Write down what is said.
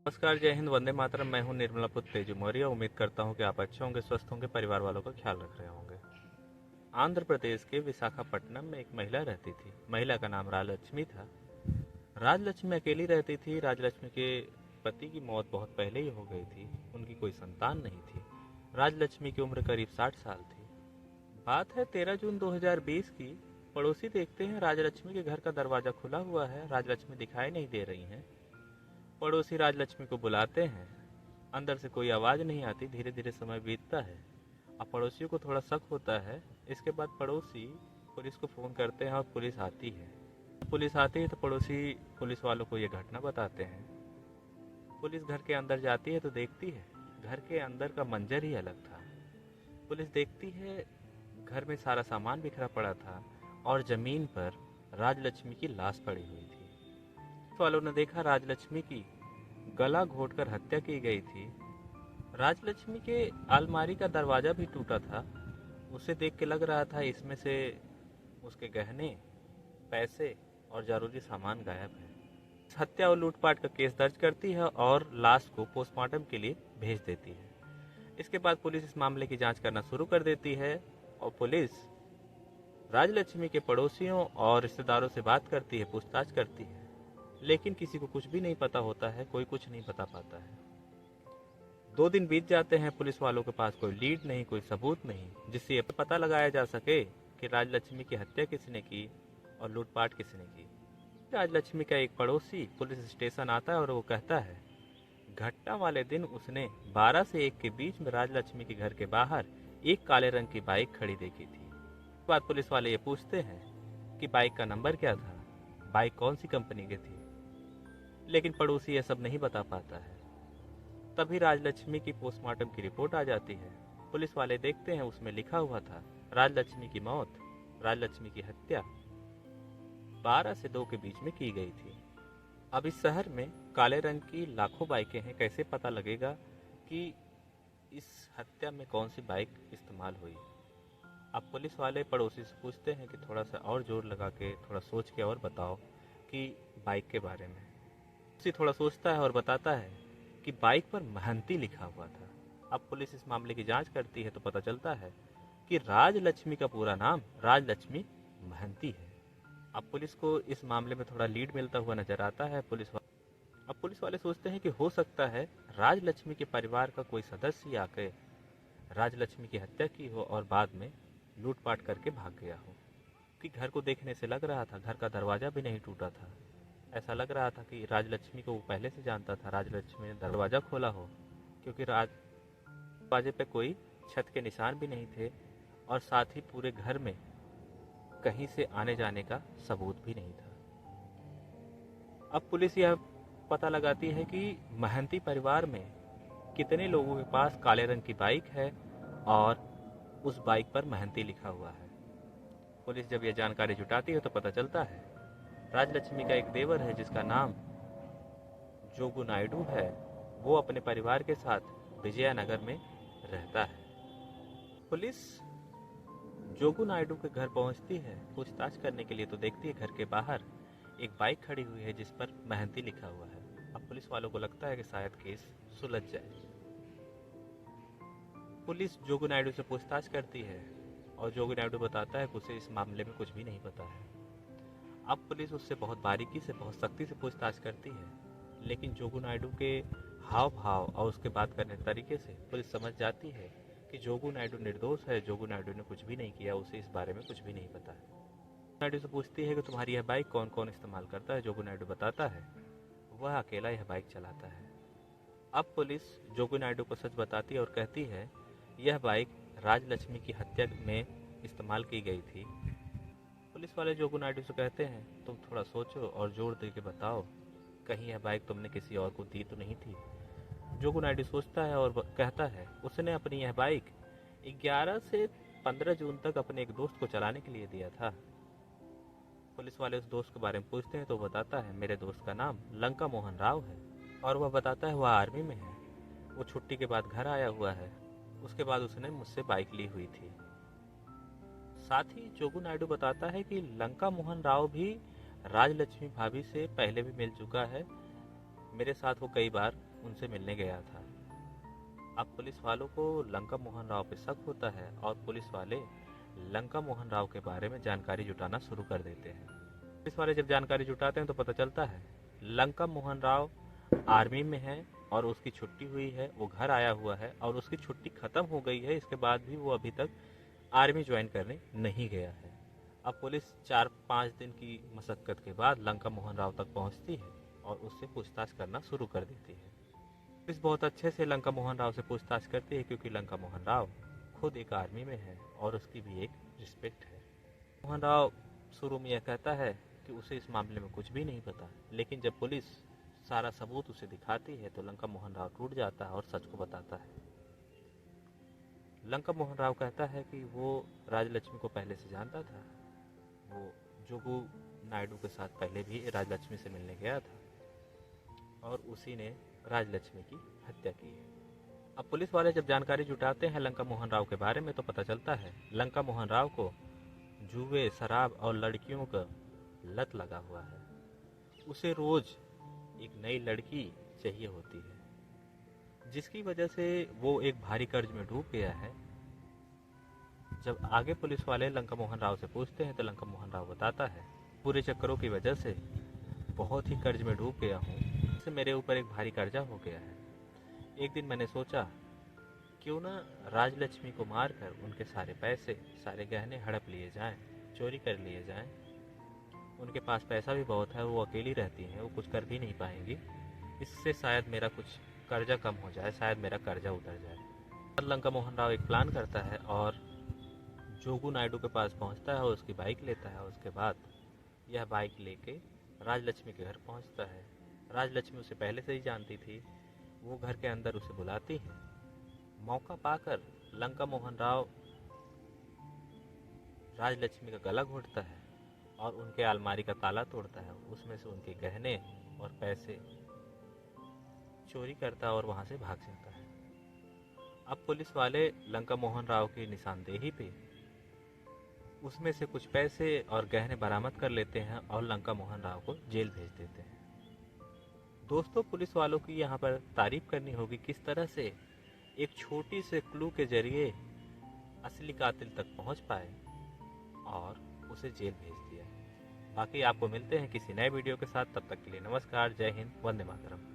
नमस्कार, जय हिंद, वंदे मातरम। मैं हूं निर्मला पुत्र तेजू मौर्य। उम्मीद करता हूं कि आप अच्छे होंगे, स्वस्थ होंगे, परिवार वालों का ख्याल रख रहे होंगे। आंध्र प्रदेश के विशाखापट्टनम में एक महिला रहती थी। महिला का नाम राजलक्ष्मी था। राजलक्ष्मी अकेली रहती थी। राजलक्ष्मी के पति की मौत बहुत पहले ही हो गई थी। उनकी कोई संतान नहीं थी। राजलक्ष्मी की उम्र करीब 60 साल थी। बात है 13 जून 2020 की। पड़ोसी देखते हैं राजलक्ष्मी के घर का दरवाजा खुला हुआ है। राजलक्ष्मी दिखाई नहीं दे रही हैं। पड़ोसी राजलक्ष्मी को बुलाते हैं। अंदर से कोई आवाज़ नहीं आती। धीरे धीरे समय बीतता है। अब पड़ोसियों को थोड़ा शक होता है। इसके बाद पड़ोसी पुलिस को फ़ोन करते हैं और पुलिस आती है। पुलिस आती है तो पड़ोसी पुलिस वालों को ये घटना बताते हैं। पुलिस घर के अंदर जाती है तो देखती है घर के अंदर का मंजर ही अलग था। पुलिस देखती है घर में सारा सामान बिखरा पड़ा था और ज़मीन पर राजलक्ष्मी की लाश पड़ी हुई थी। पुलिस वालों ने देखा राजलक्ष्मी की गला घोंटकर हत्या की गई थी। राजलक्ष्मी के अलमारी का दरवाजा भी टूटा था। उसे देख के लग रहा था इसमें से उसके गहने, पैसे और जरूरी सामान गायब है। हत्या और लूटपाट का केस दर्ज करती है और लाश को पोस्टमार्टम के लिए भेज देती है। इसके बाद पुलिस इस मामले की जांच करना शुरू कर देती है और पुलिस राजलक्ष्मी के पड़ोसियों और रिश्तेदारों से बात करती है, पूछताछ करती है, लेकिन किसी को कुछ भी नहीं पता होता है। कोई कुछ नहीं बता पाता है। 2 दिन बीत जाते हैं। पुलिस वालों के पास कोई लीड नहीं, कोई सबूत नहीं जिससे ये पता लगाया जा सके कि राजलक्ष्मी की हत्या किसने की और लूटपाट किसने की। राजलक्ष्मी का एक पड़ोसी पुलिस स्टेशन आता है और वो कहता है घटना वाले दिन उसने 12 से 1 के बीच में राजलक्ष्मी के घर के बाहर एक काले रंग की बाइक खड़ी देखी थी। इसके बाद पुलिस वाले ये पूछते हैं कि बाइक का नंबर क्या था, बाइक कौन सी कंपनी की थी, लेकिन पड़ोसी यह सब नहीं बता पाता है। तभी राजलक्ष्मी की पोस्टमार्टम की रिपोर्ट आ जाती है। पुलिस वाले देखते हैं उसमें लिखा हुआ था राजलक्ष्मी की मौत, राजलक्ष्मी की हत्या 12 से 2 के बीच में की गई थी। अब इस शहर में काले रंग की लाखों बाइकें हैं। कैसे पता लगेगा कि इस हत्या में कौन सी बाइक इस्तेमाल हुई। अब पुलिस वाले पड़ोसी से पूछते हैं कि थोड़ा सा और जोर लगा के, थोड़ा सोच के और बताओ कि बाइक के बारे में। उसी थोड़ा सोचता है और बताता है कि बाइक पर महंती लिखा हुआ था। अब पुलिस इस मामले की जांच करती है तो पता चलता है कि राजलक्ष्मी का पूरा नाम राजलक्ष्मी महंती है। अब पुलिस को इस मामले में थोड़ा लीड मिलता हुआ नजर आता है। अब पुलिस वाले सोचते हैं कि हो सकता है राजलक्ष्मी के परिवार का कोई सदस्य आकर राजलक्ष्मी की हत्या की हो और बाद में लूटपाट करके भाग गया हो। कि घर को देखने से लग रहा था घर का दरवाजा भी नहीं टूटा था। ऐसा लग रहा था कि राजलक्ष्मी को वो पहले से जानता था। राजलक्ष्मी ने दरवाजा खोला हो, क्योंकि दरवाजे पे कोई छत के निशान भी नहीं थे और साथ ही पूरे घर में कहीं से आने जाने का सबूत भी नहीं था। अब पुलिस यह पता लगाती है कि महंती परिवार में कितने लोगों के पास काले रंग की बाइक है और उस बाइक पर महंती लिखा हुआ है। पुलिस जब यह जानकारी जुटाती है तो पता चलता है राजलक्ष्मी का एक देवर है जिसका नाम जोगू नायडू है। वो अपने परिवार के साथ विजयनगर में रहता है। पुलिस जोगू नायडू के घर पहुंचती है पूछताछ करने के लिए तो देखती है घर के बाहर एक बाइक खड़ी हुई है जिस पर महंती लिखा हुआ है। अब पुलिस वालों को लगता है कि शायद केस सुलझ जाए। पुलिस जोगू नायडू से पूछताछ करती है और जोगू नायडू बताता है कि उसे इस मामले में कुछ भी नहीं पता है। अब पुलिस उससे बहुत बारीकी से, बहुत सख्ती से पूछताछ करती है, लेकिन जोगू नायडू के हाव भाव और उसके बात करने के तरीके से पुलिस समझ जाती है कि जोगू नायडू निर्दोष है। जोगू नायडू ने कुछ भी नहीं किया, उसे इस बारे में कुछ भी नहीं पता है। नायडू से पूछती है कि तुम्हारी यह बाइक कौन कौन इस्तेमाल करता है। जोगू नायडू बताता है वह अकेला यह बाइक चलाता है। अब पुलिस जोगू नायडू को सच बताती है और कहती है यह बाइक राजलक्ष्मी की हत्या में इस्तेमाल की गई थी। पुलिस वाले जोगू नायडू से कहते हैं तुम थोड़ा सोचो और जोर दे के बताओ, कहीं यह बाइक तुमने किसी और को दी तो नहीं थी। जोगू नायडू सोचता है और कहता है उसने अपनी यह बाइक 11 से 15 जून तक अपने एक दोस्त को चलाने के लिए दिया था। पुलिस वाले उस दोस्त के बारे में पूछते हैं तो बताता है मेरे दोस्त का नाम लंका मोहन राव है और वह बताता है वह आर्मी में है। वो छुट्टी के बाद घर आया हुआ है। उसके बाद उसने मुझसे बाइक ली हुई थी। साथ ही जोगू नायडू बताता है कि लंका मोहन राव भी राजलक्ष्मी भाभी से पहले भी मिल चुका है। मेरे साथ वो कई बार उनसे मिलने गया था। अब पुलिस वालों को लंका मोहन राव पे शक होता है और पुलिस वाले लंका मोहन राव के बारे में जानकारी जुटाना शुरू कर देते हैं। पुलिस वाले जब जानकारी जुटाते हैं तो पता चलता है लंका मोहन राव आर्मी में है और उसकी छुट्टी हुई है, वो घर आया हुआ है और उसकी छुट्टी खत्म हो गई है। इसके बाद भी वो अभी तक आर्मी ज्वाइन करने नहीं गया है। अब पुलिस 4-5 दिन की मशक्कत के बाद लंका मोहन राव तक पहुंचती है और उससे पूछताछ करना शुरू कर देती है। पुलिस बहुत अच्छे से लंका मोहन राव से पूछताछ करती है क्योंकि लंका मोहन राव खुद एक आर्मी में है और उसकी भी एक रिस्पेक्ट है। मोहन राव शुरू में यह कहता है कि उसे इस मामले में कुछ भी नहीं पता, लेकिन जब पुलिस सारा सबूत उसे दिखाती है तो लंका मोहन राव टूट जाता है और सच को बताता है। लंका मोहन राव कहता है कि वो राजलक्ष्मी को पहले से जानता था। वो जोगू नायडू के साथ पहले भी राजलक्ष्मी से मिलने गया था और उसी ने राजलक्ष्मी की हत्या की है। अब पुलिस वाले जब जानकारी जुटाते हैं लंका मोहन राव के बारे में तो पता चलता है लंका मोहन राव को जुए, शराब और लड़कियों का लत लगा हुआ है। उसे रोज एक नई लड़की चाहिए होती है, जिसकी वजह से वो एक भारी कर्ज में डूब गया है। जब आगे पुलिस वाले लंका मोहन राव से पूछते हैं तो लंका मोहन राव बताता है पूरे चक्करों की वजह से बहुत ही कर्ज में डूब गया हूँ, इससे मेरे ऊपर एक भारी कर्जा हो गया है। एक दिन मैंने सोचा क्यों ना राजलक्ष्मी को मारकर उनके सारे पैसे, सारे गहने हड़प लिए जाएं, चोरी कर लिए जाएं। उनके पास पैसा भी बहुत है, वो अकेली रहती हैं, वो कुछ कर भी नहीं पाएंगी। इससे शायद मेरा कुछ कर्जा कम हो जाए, शायद मेरा कर्जा उतर जाए। और लंका मोहन राव एक प्लान करता है और जोगू नायडू के पास पहुंचता है और उसकी बाइक लेता है। उसके बाद यह बाइक लेके राजलक्ष्मी के घर पहुंचता है। राजलक्ष्मी उसे पहले से ही जानती थी। वो घर के अंदर उसे बुलाती है। मौका पाकर लंका मोहन राव राजलक्ष्मी का गला घोंटता है और उनके अलमारी का ताला तोड़ता है। उसमें से उनके गहने और पैसे चोरी करता है और वहां से भाग जाता है। अब पुलिस वाले लंका मोहन राव की निशानदेही पे उसमें से कुछ पैसे और गहने बरामद कर लेते हैं और लंका मोहन राव को जेल भेज देते हैं। दोस्तों, पुलिस वालों की यहाँ पर तारीफ करनी होगी किस तरह से एक छोटी से क्लू के जरिए असली कातिल तक पहुँच पाए और उसे जेल भेज दिया। बाकी आपको मिलते हैं किसी नए वीडियो के साथ। तब तक के लिए नमस्कार, जय हिंद, वंदे मातरम।